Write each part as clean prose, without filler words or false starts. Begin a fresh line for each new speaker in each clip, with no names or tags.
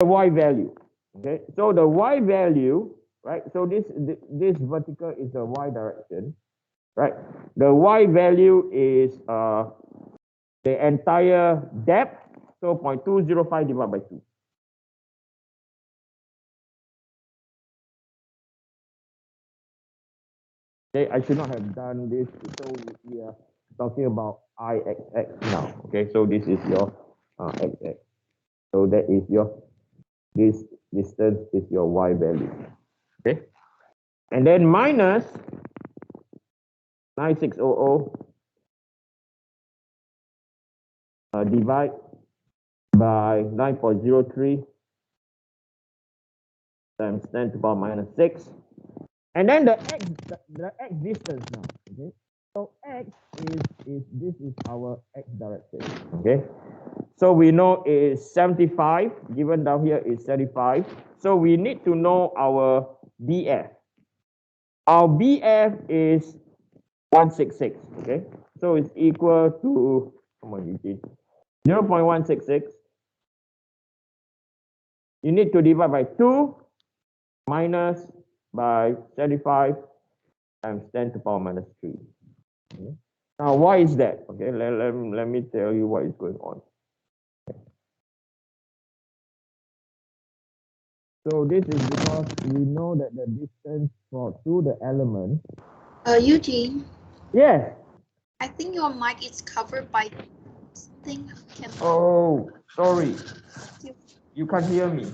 y value. Okay, so the y value, right? So this vertical is the y direction, right? The y value is the entire depth, so 0.205 divided by 2. Okay, I should not have done this. So we are talking about Ixx now. Okay, so this is your xx. So that is your, this distance is your y value. Okay, and then minus 9600 divide by 9.03 times 10 to the power minus 6. And then the x distance now. Okay, so x is this is our x direction. Okay, so we know is 75, given down here is 75. So we need to know our BF. Our BF is 166. Okay, so it's equal to, come on, Eugene, 0.166. You need to divide by 2 minus by 75 times 10 to the power minus 3. Okay. Now, why is that? Okay, let me tell you what is going on. Okay. So this is because we know that the distance to the element.
Eugene.
Yes.
I think your mic is covered by something.
Oh, sorry. You can't hear me.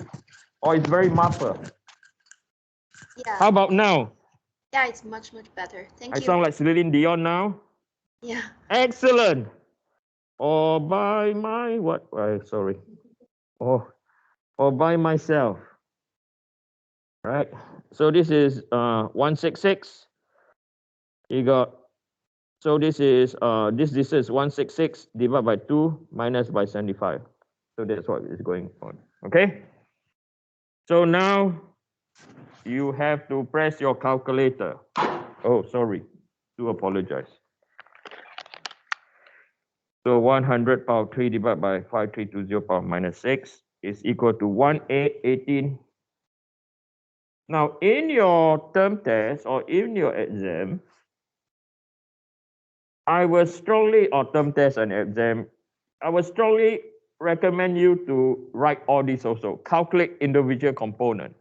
Oh, it's very muffled.
Yeah.
How about now?
Yeah, it's much better. Thank you.
I sound like Celine Dion now?
Yeah.
Excellent. Or by my, what? Sorry. Or by myself. Right? So this is 166. You got, so this is, this distance 166 divided by 2 minus by 75. So that's what is going on. Okay? So now you have to press your calculator. Oh, sorry. Do apologize. So 100 power 3 divided by 5320 power minus 6 is equal to 1818. Now, in your term test or in your exam, I will strongly, or term test and exam, I will strongly recommend you to write all this also, calculate individual component.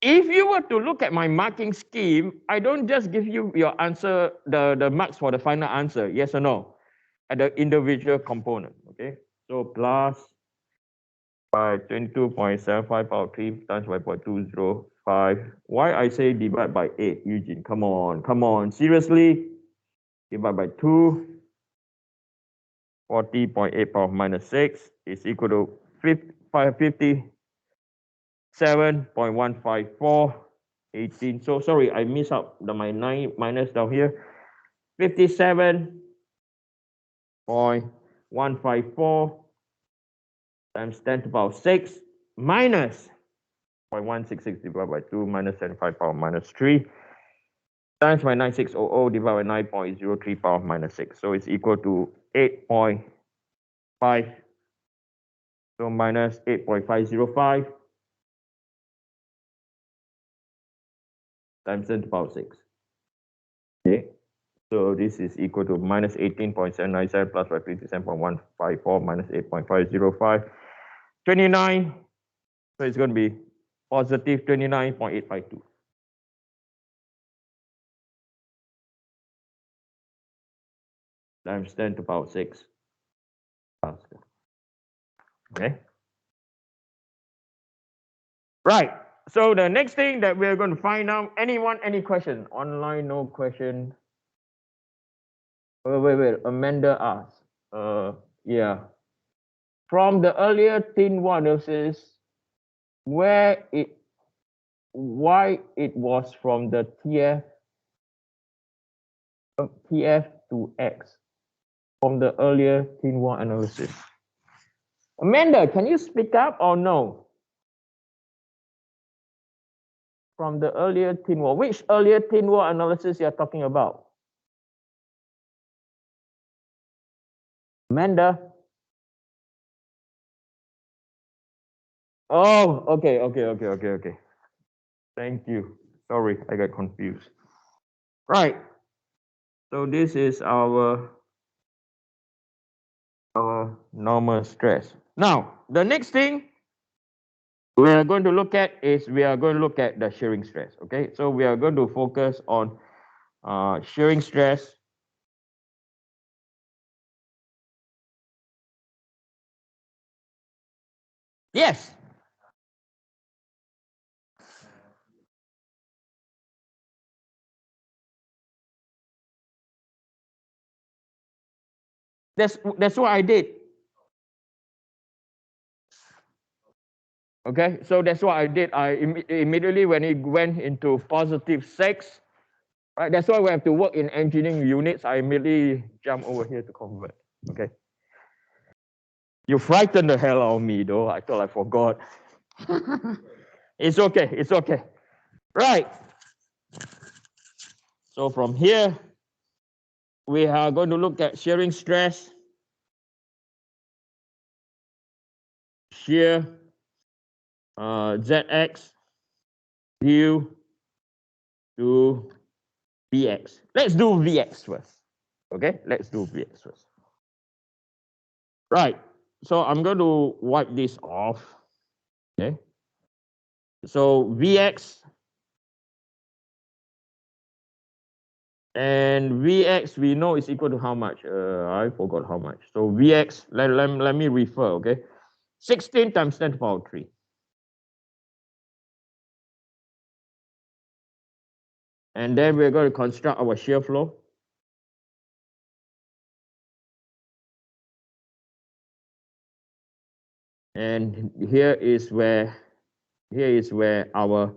If you were to look at my marking scheme, I don't just give you your answer, the marks for the final answer, yes or no, at the individual component, okay? So plus by 22.75 power 3 times by 0.205. Why I say divide by 8, Eugene? Come on, seriously? Divide by 2. 40.8 power minus 6 is equal to 57.154. 18. So sorry, I missed out my 9 minus down here. 57.154 times 10 to the power 6 minus 0.166 divided by 2 minus 75 power minus 3 times by 9600 divided by 9.03 power minus 6. So it's equal to 8.5. So minus 8.505 times 10 to the power 6. Okay. So this is equal to minus 18.797 plus by 57.154 minus 8.505. 29. So it's going to be positive 29.852. Times 10 to the power 6. Okay. Right. So the next thing that we're going to find out, anyone, any question? Online, no question. Wait. Amanda asked. Yeah. From the earlier thin wall analysis, why it was from the TF to X from the earlier thin wall analysis. Amanda, can you speak up or no? From the earlier thin wall, which earlier thin wall analysis you are talking about? Amanda? Oh, okay. Thank you. Sorry, I got confused. Right. So this is our normal stress. Now, the next thing we are going to look at is we are going to look at the shearing stress. Okay, so we are going to focus on shearing stress. Yes. That's what I did. Okay, so that's what I did. I immediately when it went into positive 6, right? That's why we have to work in engineering units. I immediately jump over here to convert. Okay. You frightened the hell out of me, though. I thought I forgot. It's okay. It's okay. Right. So from here, we are going to look at shearing stress, shear, Zx due to Vx. Let's do Vx first. Okay, let's do Vx first. Right. So I'm going to wipe this off. Okay. So Vx and Vx we know is equal to how much? I forgot how much. So Vx, let me refer, okay? 16 times 10 to the power 3. And then we're going to construct our shear flow. And here is where our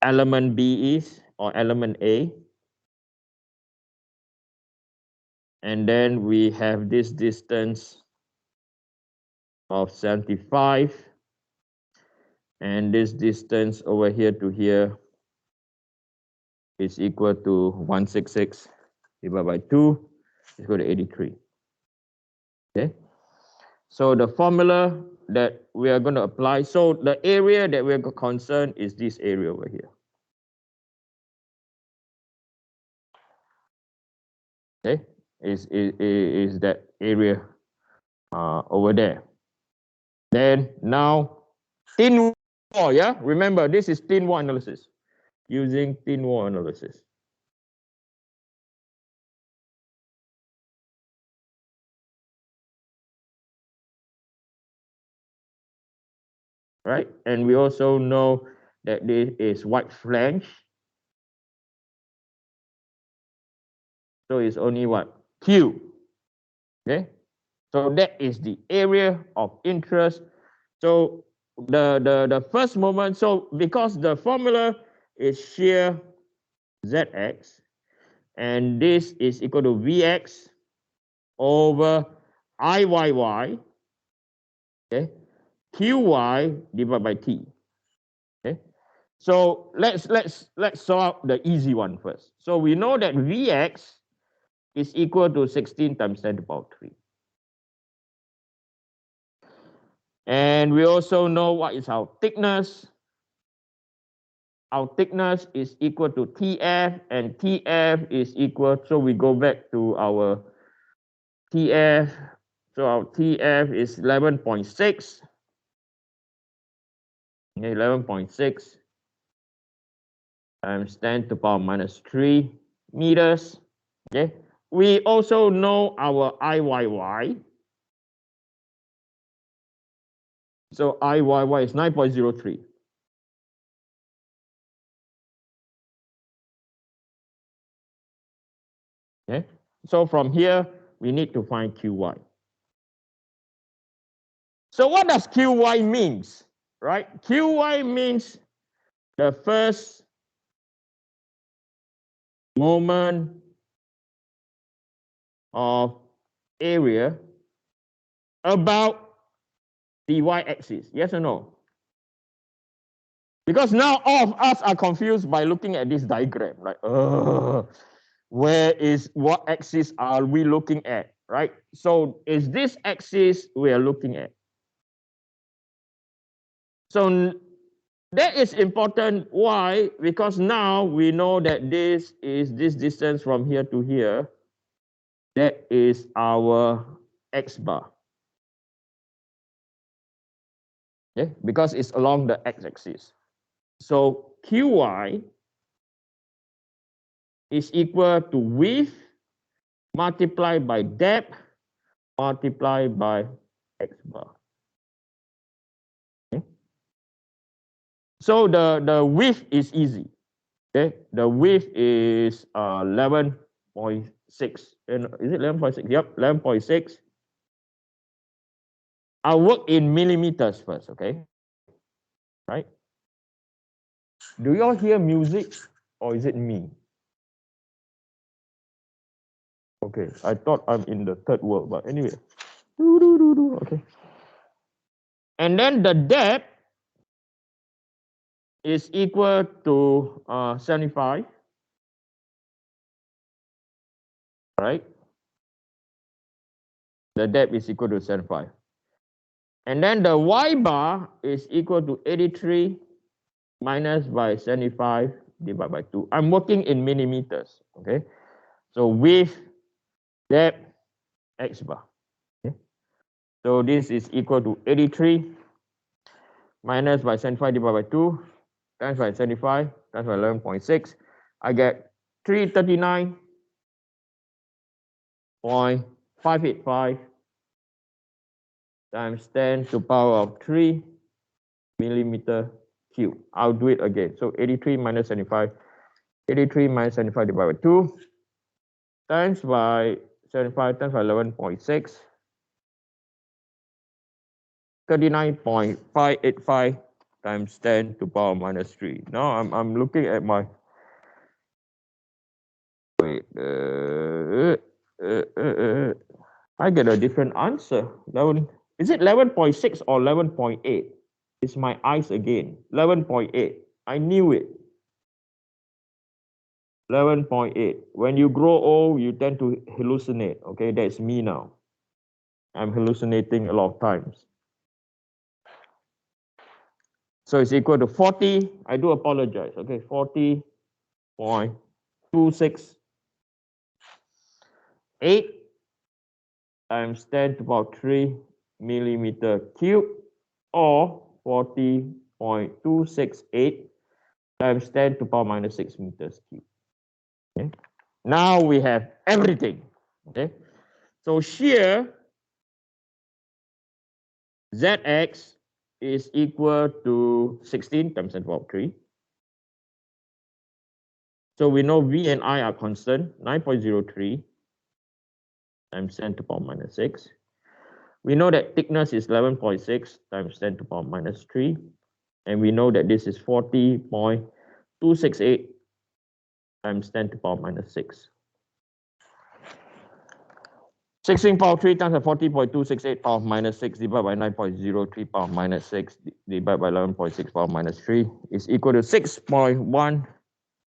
element B is, or element A. And then we have this distance of 75. And this distance over here to here is equal to 166 divided by 2 is equal to 83. Okay. So the formula that we are going to apply, so the area that we're concerned is this area over here. Okay, is that area over there. Then now thin wall, yeah? Remember, this is thin wall analysis, using thin wall analysis. Right, and we also know that this is wide flange. So it's only what? Q. Okay, so that is the area of interest. So the first moment, so because the formula is shear Zx, and this is equal to Vx over Iyy, okay, Qy divided by T. Okay. So let's solve the easy one first. So we know that Vx is equal to 16 times 10 to the power 3. And we also know what is our thickness. Our thickness is equal to Tf, and Tf is equal, so we go back to our Tf. So our Tf is 11.6. Okay, 11.6 times 10 to the power minus 3 meters. Okay. We also know our Iyy. So Iyy is 9.03. Okay. So from here, we need to find Qy. So what does Qy means? Right? Qy means the first moment of area about the y-axis. Yes or no? Because now all of us are confused by looking at this diagram. Like, where is, what axis are we looking at? Right? So is this axis we are looking at? So that is important. Why? Because now we know that this is this distance from here to here. That is our x bar. Okay, because it's along the x-axis. So Qy is equal to width multiplied by depth multiplied by x bar. Okay. So the width is easy. Okay, the width is 11.6. Is it 11.6? Yep, 11.6. I'll work in millimeters first, okay? Right? Do you all hear music or is it me? Okay, I thought I'm in the third world, but anyway. Okay. And then the depth is equal to 75. Right? The depth is equal to 75. And then the y bar is equal to 83 minus by 75 divided by 2. I'm working in millimeters. Okay. So width, depth, x bar. Okay. So this is equal to 83 minus by 75 divided by 2 times by 75 times by 11.6. I get 339.585 times 10 to the power of 3 millimeter cube. I'll do it again. So 83 minus 75. 83 minus 75 divided by 2 times by 75 times by 11.6. 39.585 times 10 to the power minus 3. Now I'm looking at my wait. I get a different answer. Is it 11.6 or 11.8? It's my eyes again. 11.8. I knew it. 11.8. When you grow old, you tend to hallucinate. Okay, that's me now. I'm hallucinating a lot of times. So it's equal to 40. I do apologize. Okay, 40.268 times 10 to the power 3 millimeter cube, or 40.268 times 10 to the power minus 6 meters cube. Okay. Now we have everything. Okay. So here, Zx is equal to 16 times 10 to the power 3. So we know V and I are constant, 9.03 times 10 to the power minus 6. We know that thickness is 11.6 times 10 to the power minus 3. And we know that this is 40.268 times 10 to the power minus 6. 16 power 3 times 40.268 power minus 6 divided by 9.03 power minus 6 divided by 11.6 power minus 3 is equal to 6.1